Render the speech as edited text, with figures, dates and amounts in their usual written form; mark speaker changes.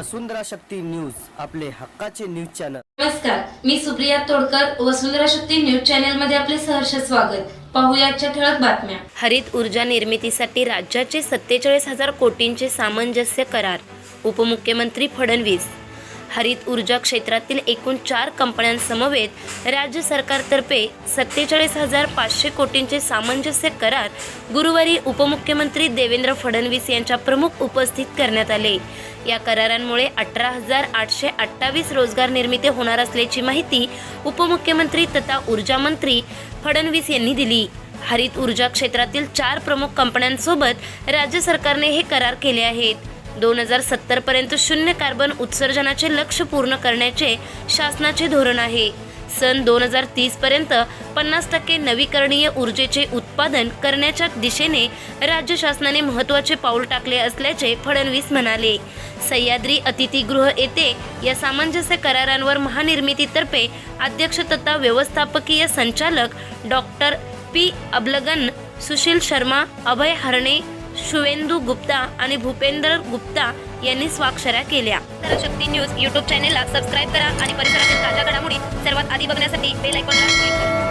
Speaker 1: वसुंधरा शक्ती news, आपले हक्काचे news channel.
Speaker 2: नमस्कार, मी सुप्रिया तोडकर, वसुंधरा शक्ती न्यूज चॅनल मध्ये आपले सहर्ष स्वागत। पाहूया आजच्या ठळक बातम्या।
Speaker 3: हरित ऊर्जा निर्मितीसाठी राज्याचे 47,000 कोटींचे सामंजस्य करार, उपमुख्यमंत्री फडणवीस। हरित ऊर्जा क्षेत्रातील एकूण 4 कंपन्यांसमवेत राज्य सरकारतर्फे 47,500 कोटींचे सामंजस्य करार गुरुवारी उपमुख्यमंत्री देवेंद्र फडणवीस यांच्या प्रमुख उपस्थित करण्यात आले। या करारांमुळे 18,828 रोजगार निर्मिती होणार असल्याची माहिती उपमुख्यमंत्री तथा ऊर्जा मंत्री फडणवीस यांनी दिली। हरित ऊर्जा क्षेत्रातील 4 प्रमुख कंपन्यांसोबत राज्य सरकारने हे करार केले आहेत। 2070 पर्यंत शून्य कार्बन उत्सर्जनाचे लक्ष्य पूर्ण करण्याचे शासनाचे धोरण आहे। सन 2030 पर्यंत 50% नवीकरणीय ऊर्जेचे उत्पादन करण्याच्या दिशेने राज्य शासनाने महत्त्वाचे पाऊल टाकले असल्याचे फडणवीस म्हणाले। सह्याद्री अतिथीगृह येथे या सामंजस्य करारांवर महानिर्मितीतर्फे अध्यक्ष तथा व्यवस्थापकीय संचालक डॉक्टर पी अबलगन, सुशील शर्मा, अभय हरणे, शुवेंदू गुप्ता आणि भूपेंद्र गुप्ता यांनी स्वाक्षऱ्या केल्या। शक्ती न्यूज यूट्यूब चॅनेलला सबस्क्राईब करा आणि परिसरातील ताज्या घडामोडी सर्वात आधी बघण्यासाठी बेल आयकॉनला क्लिक करा।